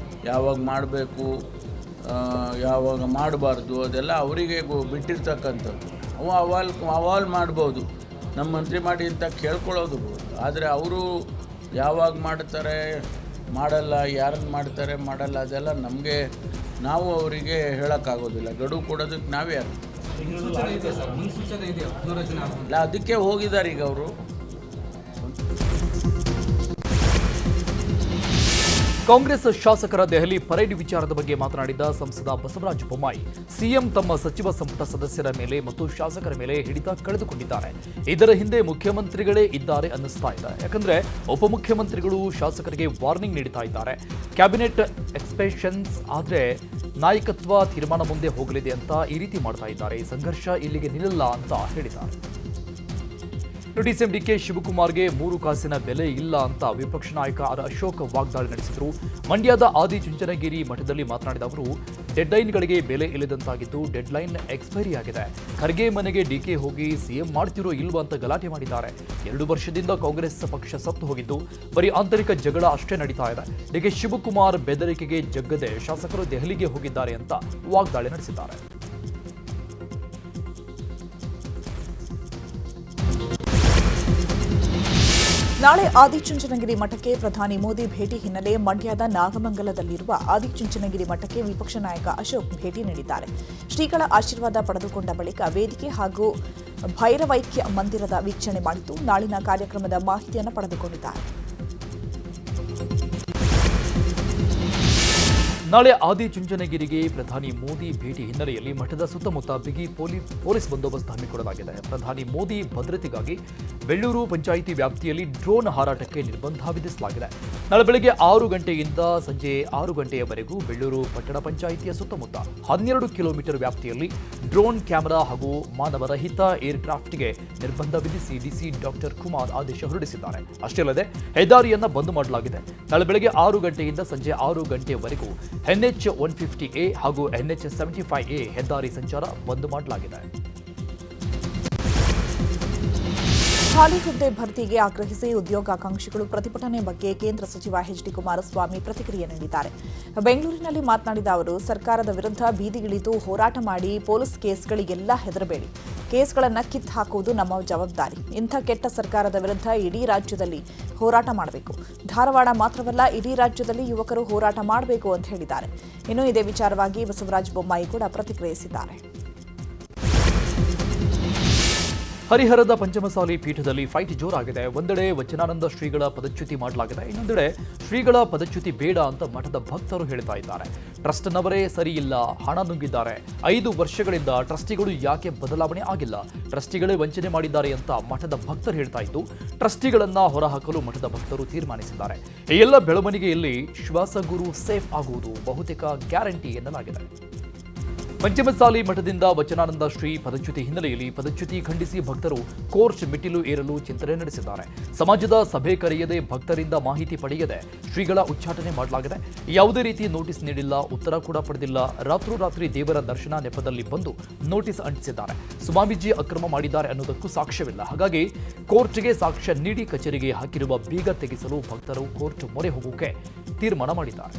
ಯಾವಾಗ ಮಾಡಬೇಕು, ಯಾವಾಗ ಮಾಡಬಾರ್ದು, ಅದೆಲ್ಲ ಅವರಿಗೆ ಬಿಟ್ಟಿರ್ತಕ್ಕಂಥದ್ದು. ಅವು ಅವಾಲ್ ಮಾಡ್ಬೋದು, ನಮ್ಮ ಮಂತ್ರಿ ಮಾಡಿ ಅಂತ ಕೇಳ್ಕೊಳ್ಳೋದು. ಆದರೆ ಅವರು ಯಾವಾಗ ಮಾಡ್ತಾರೆ ಮಾಡಲ್ಲ, ಯಾರನ್ನು ಮಾಡ್ತಾರೆ ಮಾಡಲ್ಲ, ಅದೆಲ್ಲ ನಮಗೆ ನಾವು ಅವರಿಗೆ ಹೇಳೋಕ್ಕಾಗೋದಿಲ್ಲ. ಗಡುವು ಕೊಡೋದಕ್ಕೆ ನಾವೇ ಅಲ್ಲ, ಅದಕ್ಕೆ ಹೋಗಿದ್ದಾರೆ ಈಗ ಅವರು. ಕಾಂಗ್ರೆಸ್ ಶಾಸಕರ ದೆಹಲಿ ಪರೇಡ್ ವಿಚಾರದ ಬಗ್ಗೆ ಮಾತನಾಡಿದ ಸಂಸದ ಬಸವರಾಜ ಬೊಮ್ಮಾಯಿ, ಸಿಎಂ ತಮ್ಮ ಸಚಿವ ಸಂಪುಟ ಸದಸ್ಯರ ಮೇಲೆ ಮತ್ತು ಶಾಸಕರ ಮೇಲೆ ಹಿಡಿತ ಕಳೆದುಕೊಂಡಿದ್ದಾರೆ. ಇದರ ಹಿಂದೆ ಮುಖ್ಯಮಂತ್ರಿಗಳೇ ಇದ್ದಾರೆ ಅನ್ನಿಸ್ತಾ ಇದೆ. ಯಾಕಂದ್ರೆ ಉಪಮುಖ್ಯಮಂತ್ರಿಗಳು ಶಾಸಕರಿಗೆ ವಾರ್ನಿಂಗ್ ನೀಡುತ್ತಾ ಇದ್ದಾರೆ. ಕ್ಯಾಬಿನೆಟ್ ಎಕ್ಸ್ಪೆಷನ್ಸ್ ಆದ್ರೆ ನಾಯಕತ್ವ ತೀರ್ಮಾನ ಮುಂದೆ ಹೋಗಲಿದೆ ಅಂತ ಈ ರೀತಿ ಮಾಡ್ತಾ ಇದ್ದಾರೆ. ಈ ಸಂಘರ್ಷ ಇಲ್ಲಿಗೆ ನಿಲ್ಲಲ್ಲ ಅಂತ ಹೇಳಿದ್ದಾರೆ. ಡಿಸಿಎಂ ಡಿಕೆ ಶಿವಕುಮಾರ್ಗೆ 3 ಕಾಸಿನ ಬೆಲೆ ಇಲ್ಲ ಅಂತ ವಿಪಕ್ಷ ನಾಯಕ ಆರ್ ಅಶೋಕ್ ವಾಗ್ದಾಳಿ ನಡೆಸಿದರು. ಮಂಡ್ಯದ ಆದಿಚುಂಚನಗಿರಿ ಮಠದಲ್ಲಿ ಮಾತನಾಡಿದ ಅವರು, ಡೆಡ್ಲೈನ್ಗಳಿಗೆ ಬೆಲೆ ಇಲ್ಲದಂತಾಗಿದ್ದು ಡೆಡ್ಲೈನ್ ಎಕ್ಸ್ಪೈರಿ ಆಗಿದೆ. ಖರ್ಗೆ ಮನೆಗೆ ಡಿಕೆ ಹೋಗಿ ಸಿಎಂ ಮಾಡ್ತಿರೋ ಇಲ್ವಾ ಅಂತ ಗಲಾಟೆ ಮಾಡಿದ್ದಾರೆ. 2 ವರ್ಷದಿಂದ ಕಾಂಗ್ರೆಸ್ ಪಕ್ಷ ಸತ್ತು ಹೋಗಿದ್ದು ಬರೀ ಆಂತರಿಕ ಜಗಳ ಅಷ್ಟೇ ನಡೀತಾ ಇದೆ. ಡಿಕೆ ಶಿವಕುಮಾರ್ ಬೆದರಿಕೆಗೆ ಜಗ್ಗದೆ ಶಾಸಕರು ದೆಹಲಿಗೆ ಹೋಗಿದ್ದಾರೆ ಅಂತ ವಾಗ್ದಾಳಿ ನಡೆಸಿದ್ದಾರೆ. ನಾಳೆ ಆದಿಚುಂಚನಗಿರಿ ಮಠಕ್ಕೆ ಪ್ರಧಾನಿ ಮೋದಿ ಭೇಟಿ ಹಿನ್ನೆಲೆ ಮಂಡ್ಯದ ನಾಗಮಂಗಲದಲ್ಲಿರುವ ಆದಿಚುಂಚನಗಿರಿ ಮಠಕ್ಕೆ ವಿಪಕ್ಷ ನಾಯಕ ಅಶೋಕ್ ಭೇಟಿ ನೀಡಿದ್ದಾರೆ. ಶ್ರೀಗಳ ಆಶೀರ್ವಾದ ಪಡೆದುಕೊಂಡ ಬಳಿಕ ವೇದಿಕೆ ಹಾಗೂ ಭೈರವೈಕ್ಯ ಮಂದಿರದ ವೀಕ್ಷಣೆ ಮಾಡಿದ್ದು ನಾಳಿನ ಕಾರ್ಯಕ್ರಮದ ಮಾಹಿತಿಯನ್ನು ಪಡೆದುಕೊಂಡಿದ್ದಾರೆ. ನಾಳೆ ಆದಿಚುಂಚನಗಿರಿಗೆ ಪ್ರಧಾನಿ ಮೋದಿ ಭೇಟಿ ಹಿನ್ನೆಲೆಯಲ್ಲಿ ಮಠದ ಸುತ್ತಮುತ್ತ ಬಿಗಿ ಪೊಲೀಸ್ ಬಂದೋಬಸ್ತ್ ಹಮ್ಮಿಕೊಳ್ಳಲಾಗಿದೆ. ಪ್ರಧಾನಿ ಮೋದಿ ಭದ್ರತೆಗಾಗಿ ಬೆಳ್ಳೂರು ಪಂಚಾಯಿತಿ ವ್ಯಾಪ್ತಿಯಲ್ಲಿ ಡ್ರೋನ್ ಹಾರಾಟಕ್ಕೆ ನಿರ್ಬಂಧ ವಿಧಿಸಲಾಗಿದೆ. ನಾಳೆ ಬೆಳಗ್ಗೆ 6 ಗಂಟೆಯಿಂದ ಸಂಜೆ 6 ಗಂಟೆಯವರೆಗೂ ಬೆಳ್ಳೂರು ಪಟ್ಟಣ ಪಂಚಾಯಿತಿಯ ಸುತ್ತಮುತ್ತ 12 ಕಿಲೋಮೀಟರ್ ವ್ಯಾಪ್ತಿಯಲ್ಲಿ ಡ್ರೋನ್ ಕ್ಯಾಮೆರಾ ಹಾಗೂ ಮಾನವರಹಿತ ಏರ್ಕ್ರಾಫ್ಟ್ಗೆ ನಿರ್ಬಂಧ ವಿಧಿಸಿ ಡಿಸಿ ಡಾಕ್ಟರ್ ಕುಮಾರ್ ಆದೇಶ ಹೊರಡಿಸಿದ್ದಾರೆ. ಅಷ್ಟೇ ಅಲ್ಲದೆ ಹೆದ್ದಾರಿಯನ್ನು ಬಂದ್ ಮಾಡಲಾಗಿದೆ. ನಾಳೆ ಬೆಳಗ್ಗೆ 6 ಗಂಟೆಯಿಂದ ಸಂಜೆ 6 ಗಂಟೆಯವರೆಗೂ NH 150A ಹಾಗೂ NH 75A ಹೆದ್ದಾರಿ ಸಂಚಾರ ಬಂದ್ ಮಾಡಲಾಗಿದೆ. ಖಾಲಿ ಹುದ್ದೆ ಭರ್ತಿಗೆ ಆಗ್ರಹಿಸಿ ಉದ್ಯೋಗಾಕಾಂಕ್ಷಿಗಳು ಪ್ರತಿಭಟನೆ ಬಗ್ಗೆ ಕೇಂದ್ರ ಸಚಿವ ಎಚ್ ಡಿ ಕುಮಾರಸ್ವಾಮಿ ಪ್ರತಿಕ್ರಿಯೆ ನೀಡಿದ್ದಾರೆ. ಬೆಂಗಳೂರಿನಲ್ಲಿ ಮಾತನಾಡಿದ ಅವರು, ಸರ್ಕಾರದ ವಿರುದ್ಧ ಬೀದಿಗಿಳಿದು ಹೋರಾಟ ಮಾಡಿ ಪೊಲೀಸ್ ಕೇಸ್ಗಳಿಗೆಲ್ಲ ಹೆದರಬೇಡಿ. ಕೇಸ್ಗಳನ್ನು ಕಿತ್ತು ಹಾಕುವುದು ನಮ್ಮ ಜವಾಬ್ದಾರಿ. ಇಂಥ ಕೆಟ್ಟ ಸರ್ಕಾರದ ವಿರುದ್ಧ ಇಡೀ ರಾಜ್ಯದಲ್ಲಿ ಹೋರಾಟ ಮಾಡಬೇಕು. ಧಾರವಾಡ ಮಾತ್ರವಲ್ಲ, ಇಡೀ ರಾಜ್ಯದಲ್ಲಿ ಯುವಕರು ಹೋರಾಟ ಮಾಡಬೇಕು ಅಂತ ಹೇಳಿದ್ದಾರೆ. ಇನ್ನು ಇದೇ ವಿಚಾರವಾಗಿ ಬಸವರಾಜ ಬೊಮ್ಮಾಯಿ ಕೂಡ ಪ್ರತಿಕ್ರಿಯಿಸಿದ್ದಾರೆ. ಹರಿಹರದ ಪಂಚಮಸಾಲಿ ಪೀಠದಲ್ಲಿ ಫೈಟ್ ಜೋರಾಗಿದೆ. ಒಂದೆಡೆ ವಚನಾನಂದ ಶ್ರೀಗಳ ಪದಚ್ಯುತಿ ಮಾಡಲಾಗಿದೆ, ಇನ್ನೊಂದೆಡೆ ಶ್ರೀಗಳ ಪದಚ್ಯುತಿ ಬೇಡ ಅಂತ ಮಠದ ಭಕ್ತರು ಹೇಳ್ತಾ ಇದ್ದಾರೆ. ಟ್ರಸ್ಟ್ನವರೇ ಸರಿ ಇಲ್ಲ, ಹಣ ನುಂಗಿದ್ದಾರೆ. 5 ವರ್ಷಗಳಿಂದ ಟ್ರಸ್ಟಿಗಳು ಯಾಕೆ ಬದಲಾವಣೆ ಆಗಿಲ್ಲ? ಟ್ರಸ್ಟಿಗಳೇ ವಂಚನೆ ಮಾಡಿದ್ದಾರೆ ಅಂತ ಮಠದ ಭಕ್ತರು ಹೇಳ್ತಾ ಇದ್ದು, ಟ್ರಸ್ಟಿಗಳನ್ನ ಹೊರಹಾಕಲು ಮಠದ ಭಕ್ತರು ತೀರ್ಮಾನಿಸಿದ್ದಾರೆ. ಈ ಎಲ್ಲ ಬೆಳವಣಿಗೆಯಲ್ಲಿ ಶ್ವಾಸಗುರು ಸೇಫ್ ಆಗುವುದು ಬಹುತೇಕ ಗ್ಯಾರಂಟಿ ಎನ್ನಲಾಗಿದೆ. ಪಂಚಮಸಾಲಿ ಮಠದಿಂದ ವಚನಾನಂದ ಶ್ರೀ ಪದಚ್ಯುತಿ ಹಿನ್ನೆಲೆಯಲ್ಲಿ ಪದಚ್ಯುತಿ ಖಂಡಿಸಿ ಭಕ್ತರು ಕೋರ್ಟ್ ಮೆಟ್ಟಿಲು ಏರಲು ಚಿಂತನೆ ನಡೆಸಿದ್ದಾರೆ. ಸಮಾಜದ ಸಭೆ ಕರೆಯದೆ ಭಕ್ತರಿಂದ ಮಾಹಿತಿ ಪಡೆಯದೆ ಶ್ರೀಗಳ ಉಚ್ಚಾಟನೆ ಮಾಡಲಾಗಿದೆ. ಯಾವುದೇ ರೀತಿ ನೋಟಿಸ್ ನೀಡಿಲ್ಲ, ಉತ್ತರ ಕೂಡ ಪಡೆದಿಲ್ಲ. ರಾತ್ರೋರಾತ್ರಿ ದೇವರ ದರ್ಶನ ನೆಪದಲ್ಲಿ ಬಂದು ನೋಟಿಸ್ ಅಂಟಿಸಿದ್ದಾರೆ. ಸ್ವಾಮೀಜಿ ಅಕ್ರಮ ಮಾಡಿದ್ದಾರೆ ಅನ್ನೋದಕ್ಕೂ ಸಾಕ್ಷ್ಯವಿಲ್ಲ. ಹಾಗಾಗಿ ಕೋರ್ಟ್ಗೆ ಸಾಕ್ಷ್ಯ ನೀಡಿ ಕಚೇರಿಗೆ ಹಾಕಿರುವ ಬೀಗ ತೆಗೆಸಲು ಭಕ್ತರು ಕೋರ್ಟ್ ಮೊರೆ ಹೋಗೋಕೆ ತೀರ್ಮಾನ ಮಾಡಿದ್ದಾರೆ.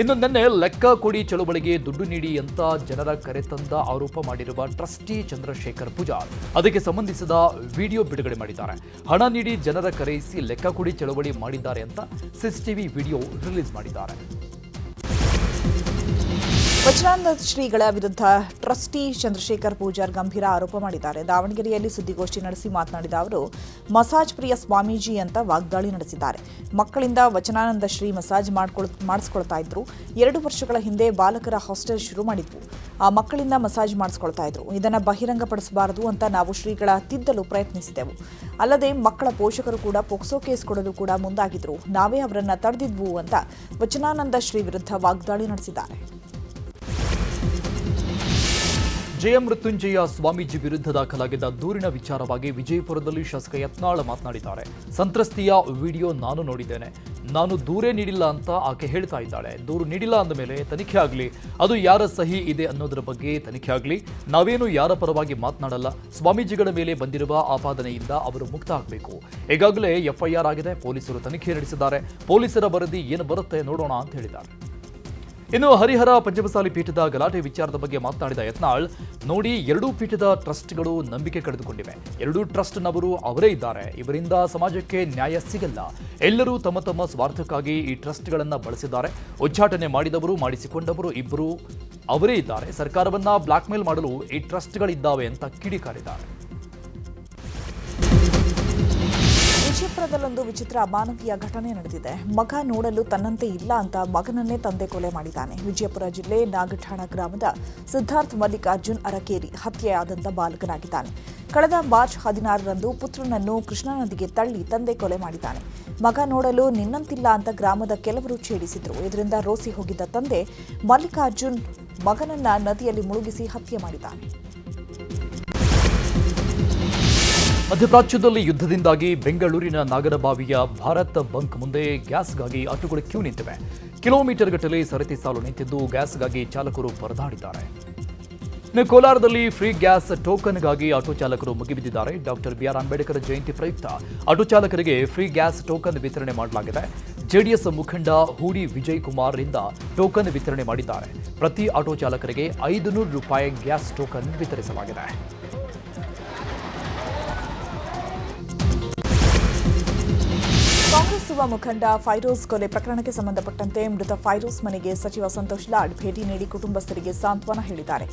ಇನ್ನು ನಿನ್ನೆ ಲೆಕ್ಕ ಕೊಡಿ ಚಳುವಳಿಗೆ ದುಡ್ಡು ನೀಡಿ ಅಂತ ಜನರ ಕರೆತಂದ ಆರೋಪ ಮಾಡಿರುವ ಟ್ರಸ್ಟಿ ಚಂದ್ರಶೇಖರ್ ಪೂಜಾರ್ ಅದಕ್ಕೆ ಸಂಬಂಧಿಸಿದ ವಿಡಿಯೋ ಬಿಡುಗಡೆ ಮಾಡಿದ್ದಾರೆ. ಹಣ ನೀಡಿ ಜನರ ಕರೆಯಿಸಿ ಲೆಕ್ಕ ಕೊಡಿ ಚಳುವಳಿ ಮಾಡಿದ್ದಾರೆ ಅಂತ ಸಿಸಿಟಿವಿ ವಿಡಿಯೋ ರಿಲೀಸ್ ಮಾಡಿದ್ದಾರೆ. ವಚನಾನಂದ ಶ್ರೀಗಳ ವಿರುದ್ಧ ಟ್ರಸ್ಟಿ ಚಂದ್ರಶೇಖರ್ ಪೂಜಾರ್ ಗಂಭೀರ ಆರೋಪ ಮಾಡಿದ್ದಾರೆ. ದಾವಣಗೆರೆಯಲ್ಲಿ ಸುದ್ದಿಗೋಷ್ಠಿ ನಡೆಸಿ ಮಾತನಾಡಿದ ಅವರು, ಮಸಾಜ್ ಪ್ರಿಯ ಸ್ವಾಮೀಜಿ ಅಂತ ವಾಗ್ದಾಳಿ ನಡೆಸಿದ್ದಾರೆ. ಮಕ್ಕಳಿಂದ ವಚನಾನಂದ ಶ್ರೀ ಮಸಾಜ್ ಮಾಡಿಸ್ಕೊಳ್ತಾ ಇದ್ರು. 2 ವರ್ಷಗಳ ಹಿಂದೆ ಬಾಲಕರ ಹಾಸ್ಟೆಲ್ ಶುರು ಮಾಡಿದ್ವು. ಆ ಮಕ್ಕಳಿಂದ ಮಸಾಜ್ ಮಾಡಿಸ್ಕೊಳ್ತಾ ಇದ್ರು. ಇದನ್ನು ಬಹಿರಂಗಪಡಿಸಬಾರದು ಅಂತ ನಾವು ಶ್ರೀಗಳ ತಿದ್ದಲು ಪ್ರಯತ್ನಿಸಿದೆವು. ಅಲ್ಲದೆ ಮಕ್ಕಳ ಪೋಷಕರು ಕೂಡ ಪೋಕ್ಸೋ ಕೇಸ್ ಕೊಡಲು ಕೂಡ ಮುಂದಾಗಿದ್ರು. ನಾವೇ ಅವರನ್ನ ತಡೆದಿದ್ವು ಅಂತ ವಚನಾನಂದ ಶ್ರೀ ವಿರುದ್ಧ ವಾಗ್ದಾಳಿ ನಡೆಸಿದ್ದಾರೆ. ಜಯಮೃತ್ಯುಂಜಯ ಸ್ವಾಮೀಜಿ ವಿರುದ್ಧ ದಾಖಲಾಗಿದ್ದ ದೂರಿನ ವಿಚಾರವಾಗಿ ವಿಜಯಪುರದಲ್ಲಿ ಶಾಸಕ ಯತ್ನಾಳ್ ಮಾತನಾಡಿದ್ದಾರೆ. ಸಂತ್ರಸ್ತಿಯ ವಿಡಿಯೋ ನಾನು ನೋಡಿದ್ದೇನೆ. ನಾನು ದೂರೇ ನೀಡಿಲ್ಲ ಅಂತ ಆಕೆ ಹೇಳ್ತಾ ಇದ್ದಾಳೆ. ದೂರು ನೀಡಿಲ್ಲ ಅಂದ ಮೇಲೆ ತನಿಖೆ ಆಗಲಿ, ಅದು ಯಾರ ಸಹಿ ಇದೆ ಅನ್ನೋದರ ಬಗ್ಗೆ ತನಿಖೆ ಆಗಲಿ. ನಾವೇನು ಯಾರ ಪರವಾಗಿ ಮಾತನಾಡಲ್ಲ. ಸ್ವಾಮೀಜಿಗಳ ಮೇಲೆ ಬಂದಿರುವ ಆಪಾದನೆಯಿಂದ ಅವರು ಮುಕ್ತ ಆಗಬೇಕು. ಈಗಾಗಲೇ ಎಫ್ಐಆರ್ ಆಗಿದೆ. ಪೊಲೀಸರು ತನಿಖೆ ನಡೆಸಿದ್ದಾರೆ. ಪೊಲೀಸರ ವರದಿ ಏನು ಬರುತ್ತೆ ನೋಡೋಣ ಅಂತ ಹೇಳಿದ್ದಾರೆ. ಇನ್ನು ಹರಿಹರ ಪಂಚಮಸಾಲಿ ಪೀಠದ ಗಲಾಟೆ ವಿಚಾರದ ಬಗ್ಗೆ ಮಾತನಾಡಿದ ಯತ್ನಾಳ್, ನೋಡಿ, 2 ಪೀಠದ ಟ್ರಸ್ಟ್ಗಳು ನಂಬಿಕೆ ಕಳೆದುಕೊಂಡಿವೆ. 2 ಟ್ರಸ್ಟ್ನವರು ಅವರೇ ಇದ್ದಾರೆ. ಇವರಿಂದ ಸಮಾಜಕ್ಕೆ ನ್ಯಾಯ ಸಿಗಲ್ಲ. ಎಲ್ಲರೂ ತಮ್ಮ ತಮ್ಮ ಸ್ವಾರ್ಥಕ್ಕಾಗಿ ಈ ಟ್ರಸ್ಟ್ಗಳನ್ನು ಬಳಸಿದ್ದಾರೆ. ಉಚ್ಚಾಟನೆ ಮಾಡಿದವರು, ಮಾಡಿಸಿಕೊಂಡವರು ಇಬ್ಬರು ಅವರೇ ಇದ್ದಾರೆ. ಸರ್ಕಾರವನ್ನ ಬ್ಲಾಕ್ಮೇಲ್ ಮಾಡಲು ಈ ಟ್ರಸ್ಟ್ಗಳಿದ್ದಾವೆ ಅಂತ ಕಿಡಿಕಾರಿದ್ದಾರೆ. ವಿಜಯಪುರದಲ್ಲೊಂದು ವಿಚಿತ್ರ ಅಮಾನವೀಯ ಘಟನೆ ನಡೆದಿದೆ. ಮಗ ನೋಡಲು ತನ್ನಂತೆ ಇಲ್ಲ ಅಂತ ಮಗನನ್ನೇ ತಂದೆ ಕೊಲೆ ಮಾಡಿದ್ದಾನೆ. ವಿಜಯಪುರ ಜಿಲ್ಲೆ ನಾಗಠಾಣ ಗ್ರಾಮದ ಸಿದ್ಧಾರ್ಥ್ ಮಲ್ಲಿಕಾರ್ಜುನ್ ಅರಕೇರಿ ಹತ್ಯೆಯಾದಂಥ ಬಾಲಕನಾಗಿದ್ದಾನೆ. ಕಳೆದ ಮಾರ್ಚ್ 16ರಂದು ಪುತ್ರನನ್ನು ಕೃಷ್ಣಾ ನದಿಗೆ ತಳ್ಳಿ ತಂದೆ ಕೊಲೆ ಮಾಡಿದ್ದಾನೆ. ಮಗ ನೋಡಲು ನಿನ್ನಂತಿಲ್ಲ ಅಂತ ಗ್ರಾಮದ ಕೆಲವರು ಛೇಡಿಸಿದ್ರು. ಇದರಿಂದ ರೋಸಿ ಹೋಗಿದ್ದ ತಂದೆ ಮಲ್ಲಿಕಾರ್ಜುನ್ ಮಗನನ್ನ ನದಿಯಲ್ಲಿ ಮುಳುಗಿಸಿ ಹತ್ಯೆ ಮಾಡಿದ್ದಾನೆ. ಮಧ್ಯಪ್ರಾಚ್ಯದಲ್ಲಿ ಯುದ್ಧದಿಂದಾಗಿ ಬೆಂಗಳೂರಿನ ನಾಗರಬಾವಿಯ ಭಾರತ್ ಬಂಕ್ ಮುಂದೆ ಗ್ಯಾಸ್ಗಾಗಿ ಆಟೋಗಳು ಕ್ಯೂ ನಿಂತಿವೆ. ಕಿಲೋಮೀಟರ್ ಗಟ್ಟಲೆ ಸರತಿ ಸಾಲು ನಿಂತಿದ್ದು ಗ್ಯಾಸ್ಗಾಗಿ ಚಾಲಕರು ಪರದಾಡಿದ್ದಾರೆ. ಇನ್ನು ಕೋಲಾರದಲ್ಲಿ ಫ್ರೀ ಗ್ಯಾಸ್ ಟೋಕನ್ಗಾಗಿ ಆಟೋ ಚಾಲಕರು ಮುಗಿಬಿದ್ದಿದ್ದಾರೆ. ಡಾಕ್ಟರ್ ಬಿಆರ್ ಅಂಬೇಡ್ಕರ್ ಜಯಂತಿ ಪ್ರಯುಕ್ತ ಆಟೋ ಚಾಲಕರಿಗೆ ಫ್ರೀ ಗ್ಯಾಸ್ ಟೋಕನ್ ವಿತರಣೆ ಮಾಡಲಾಗಿದೆ. ಜೆಡಿಎಸ್ ಮುಖಂಡ ಹೂಡಿ ವಿಜಯ್ ಕುಮಾರ್ ರಿಂದ ಟೋಕನ್ ವಿತರಣೆ ಮಾಡಿದ್ದಾರೆ. ಪ್ರತಿ ಆಟೋ ಚಾಲಕರಿಗೆ 500 ರೂಪಾಯಿ ಗ್ಯಾಸ್ ಟೋಕನ್ ವಿತರಿಸಲಾಗಿದೆ. ಕಾಂಗ್ರೆಸ್ ಯುವ ಮುಖಂಡ ಫೈರೋಜ್ ಕೊಲೆ ಪ್ರಕರಣಕ್ಕೆ ಸಂಬಂಧಪಟ್ಟಂತೆ ಮೃತ ಫೈರೋಜ್ ಮನೆಗೆ ಸಚಿವ ಸಂತೋಷ್ ಲಾಡ್ ಭೇಟಿ ನೀಡಿ ಕುಟುಂಬಸ್ಥರಿಗೆ ಸಾಂತ್ವನ ಹೇಳಿದ್ದಾರೆ.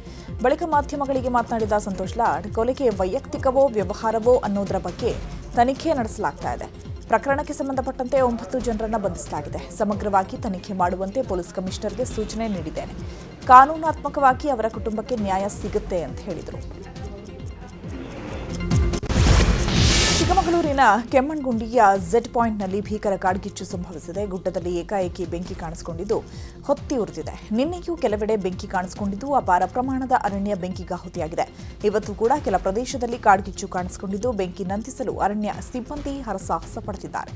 ಬಳಿಕ ಮಾಧ್ಯಮಗಳಿಗೆ ಮಾತನಾಡಿದ ಸಂತೋಷ್ ಲಾಡ್, ಕೊಲೆಗೆ ವೈಯಕ್ತಿಕವೋ ವ್ಯವಹಾರವೋ ಅನ್ನೋದರ ಬಗ್ಗೆ ತನಿಖೆ ನಡೆಸಲಾಗ್ತಾ ಇದೆ. ಪ್ರಕರಣಕ್ಕೆ ಸಂಬಂಧಪಟ್ಟಂತೆ 9 ಜನರನ್ನು ಬಂಧಿಸಲಾಗಿದೆ. ಸಮಗ್ರವಾಗಿ ತನಿಖೆ ಮಾಡುವಂತೆ ಪೊಲೀಸ್ ಕಮಿಷನರ್ಗೆ ಸೂಚನೆ ನೀಡಿದ್ದೇನೆ. ಕಾನೂನಾತ್ಮಕವಾಗಿ ಅವರ ಕುಟುಂಬಕ್ಕೆ ನ್ಯಾಯ ಸಿಗುತ್ತೆ ಅಂತ ಹೇಳಿದರು. ಚಿಕ್ಕಮಗಳೂರಿನ ಕೆಮ್ಮಣ್ಗುಂಡಿಯ ಝೆಡ್ ಪಾಯಿಂಟ್ನಲ್ಲಿ ಭೀಕರ ಕಾಡ್ಗಿಚ್ಚು ಸಂಭವಿಸಿದೆ. ಗುಡ್ಡದಲ್ಲಿ ಏಕಾಏಕಿ ಬೆಂಕಿ ಕಾಣಿಸಿಕೊಂಡಿದ್ದು ಹೊತ್ತಿ ಉರಿದಿದೆ. ನಿನ್ನೆಯೂ ಕೆಲವೆಡೆ ಬೆಂಕಿ ಕಾಣಿಸಿಕೊಂಡಿದ್ದು ಅಪಾರ ಪ್ರಮಾಣದ ಅರಣ್ಯ ಬೆಂಕಿಗಾಹುತಿಯಾಗಿದೆ. ಇವತ್ತು ಕೂಡ ಕೆಲ ಪ್ರದೇಶದಲ್ಲಿ ಕಾಡ್ಗಿಚ್ಚು ಕಾಣಿಸಿಕೊಂಡಿದ್ದು ಬೆಂಕಿ ನಂದಿಸಲು ಅರಣ್ಯ ಸಿಬ್ಬಂದಿ ಹರಸಾಹಸ ಪಡುತ್ತಿದ್ದಾರೆ.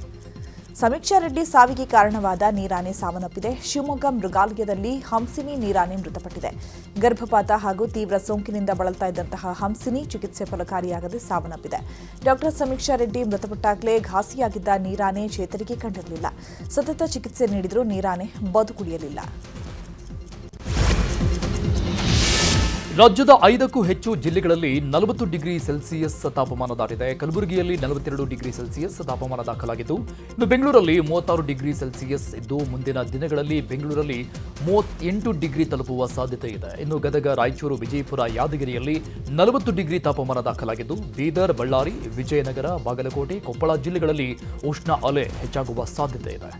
ಸಮೀಕ್ಷಾ ರೆಡ್ಡಿ ಸಾವಿಗೆ ಕಾರಣವಾದ ನೀರಾನೆ ಸಾವನ್ನಪ್ಪಿದೆ. ಶಿವಮೊಗ್ಗ ಮೃಗಾಲಯದಲ್ಲಿ ಹಂಸಿನಿ ನೀರಾನೆ ಮೃತಪಟ್ಟಿದೆ. ಗರ್ಭಪಾತ ಹಾಗೂ ತೀವ್ರ ಸೋಂಕಿನಿಂದ ಬಳಲ್ತಾ ಇದ್ದಂತಹ ಹಂಸಿನಿ ಚಿಕಿತ್ಸೆ ಫಲಕಾರಿಯಾಗದೆ ಸಾವನ್ನಪ್ಪಿದೆ. ಡಾಕ್ಟರ್ ಸಮೀಕ್ಷಾ ರೆಡ್ಡಿ ಮೃತಪಟ್ಟಾಗಲೇ ಘಾಸಿಯಾಗಿದ್ದ ನೀರಾನೆ ಚೇತರಿಕೆ ಕಂಡಿರಲಿಲ್ಲ. ಸತತ ಚಿಕಿತ್ಸೆ ನೀಡಿದರೂ ನೀರಾನೆ ಬದುಕುಳಿಯಲಿಲ್ಲ. ರಾಜ್ಯದ 5ಕ್ಕೂ ಹೆಚ್ಚು ಜಿಲ್ಲೆಗಳಲ್ಲಿ 40 ಡಿಗ್ರಿ ಸೆಲ್ಸಿಯಸ್ ತಾಪಮಾನ ದಾಟಿದೆ. ಕಲಬುರಗಿಯಲ್ಲಿ 42 ಡಿಗ್ರಿ ಸೆಲ್ಸಿಯಸ್ ತಾಪಮಾನ ದಾಖಲಾಗಿದ್ದು, ಇನ್ನು ಬೆಂಗಳೂರಲ್ಲಿ 36 ಡಿಗ್ರಿ ಸೆಲ್ಸಿಯಸ್ ಇದ್ದು, ಮುಂದಿನ ದಿನಗಳಲ್ಲಿ ಬೆಂಗಳೂರಲ್ಲಿ 38 ಡಿಗ್ರಿ ತಲುಪುವ ಸಾಧ್ಯತೆ ಇದೆ. ಇನ್ನು ಗದಗ, ರಾಯಚೂರು, ವಿಜಯಪುರ, ಯಾದಗಿರಿಯಲ್ಲಿ 40 ಡಿಗ್ರಿ ತಾಪಮಾನ ದಾಖಲಾಗಿದ್ದು, ಬೀದರ್, ಬಳ್ಳಾರಿ, ವಿಜಯನಗರ, ಬಾಗಲಕೋಟೆ, ಕೊಪ್ಪಳ ಜಿಲ್ಲೆಗಳಲ್ಲಿ ಉಷ್ಣ ಅಲೆ ಹೆಚ್ಚಾಗುವ ಸಾಧ್ಯತೆ ಇದೆ.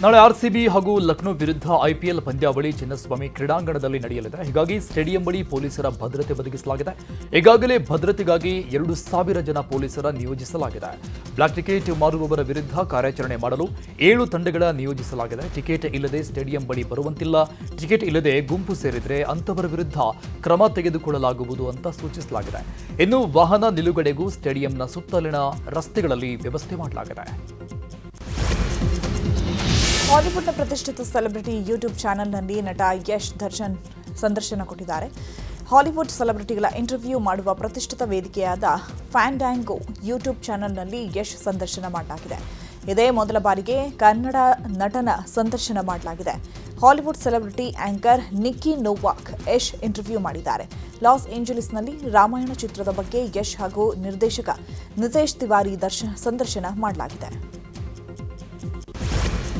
ನಾಳೆ ಆರ್ಸಿಬಿ ಹಾಗೂ ಲಕ್ನೋ ವಿರುದ್ಧ ಐಪಿಎಲ್ ಪಂದ್ಯಾವಳಿ ಚಿನ್ನಸ್ವಾಮಿ ಕ್ರೀಡಾಂಗಣದಲ್ಲಿ ನಡೆಯಲಿದೆ. ಹೀಗಾಗಿ ಸ್ಟೇಡಿಯಂ ಬಳಿ ಪೊಲೀಸರ ಭದ್ರತೆ ಒದಗಿಸಲಾಗಿದೆ. ಈಗಾಗಲೇ ಭದ್ರತೆಗಾಗಿ 2,000 ಜನ ಪೊಲೀಸರ ನಿಯೋಜಿಸಲಾಗಿದೆ. ಬ್ಲಾಕ್ ಟಿಕೆಟ್ ಮಾರುವವರ ವಿರುದ್ಧ ಕಾರ್ಯಾಚರಣೆ ಮಾಡಲು 7 ತಂಡಗಳ ನಿಯೋಜಿಸಲಾಗಿದೆ. ಟಿಕೆಟ್ ಇಲ್ಲದೆ ಸ್ಟೇಡಿಯಂ ಬಳಿ ಬರುವಂತಿಲ್ಲ. ಟಿಕೆಟ್ ಇಲ್ಲದೆ ಗುಂಪು ಸೇರಿದರೆ ಅಂತವರ ವಿರುದ್ಧ ಕ್ರಮ ತೆಗೆದುಕೊಳ್ಳಲಾಗುವುದು ಅಂತ ಸೂಚಿಸಲಾಗಿದೆ. ಇನ್ನು ವಾಹನ ನಿಲುಗಡೆಗೂ ಸ್ಟೇಡಿಯಂನ ಸುತ್ತಲಿನ ರಸ್ತೆಗಳಲ್ಲಿ ವ್ಯವಸ್ಥೆ ಮಾಡಲಾಗಿದೆ. ಹಾಲಿವುಡ್ನ ಪ್ರತಿಷ್ಠಿತ ಸೆಲೆಬ್ರಿಟಿ ಯೂಟ್ಯೂಬ್ ಚಾನೆಲ್ನಲ್ಲಿ ನಟ ಯಶ್ ದರ್ಶನ್ ಸಂದರ್ಶನ ಕೊಟ್ಟಿದ್ದಾರೆ. ಹಾಲಿವುಡ್ ಸೆಲೆಬ್ರಿಟಿಗಳ ಇಂಟರ್ವ್ಯೂ ಮಾಡುವ ಪ್ರತಿಷ್ಠಿತ ವೇದಿಕೆಯಾದ ಫ್ಯಾಂಡ್ಯಾಂಗೋ ಯೂಟ್ಯೂಬ್ ಚಾನೆಲ್ನಲ್ಲಿ ಯಶ್ ಸಂದರ್ಶನ ಮಾಡಲಾಗಿದೆ. ಇದೇ ಮೊದಲ ಬಾರಿಗೆ ಕನ್ನಡ ನಟನ ಸಂದರ್ಶನ ಮಾಡಲಾಗಿದೆ. ಹಾಲಿವುಡ್ ಸೆಲೆಬ್ರಿಟಿ ಆಂಕರ್ ನಿಕ್ಕಿ ನೋವಾಕ್ ಯಶ್ ಇಂಟರ್ವ್ಯೂ ಮಾಡಿದ್ದಾರೆ. ಲಾಸ್ ಏಂಜಲೀಸ್ನಲ್ಲಿ ರಾಮಾಯಣ ಚಿತ್ರದ ಬಗ್ಗೆ ಯಶ್ ಹಾಗೂ ನಿರ್ದೇಶಕ ನಿತೇಶ್ ತಿವಾರಿ ಸಂದರ್ಶನ ಮಾಡಲಾಗಿದೆ.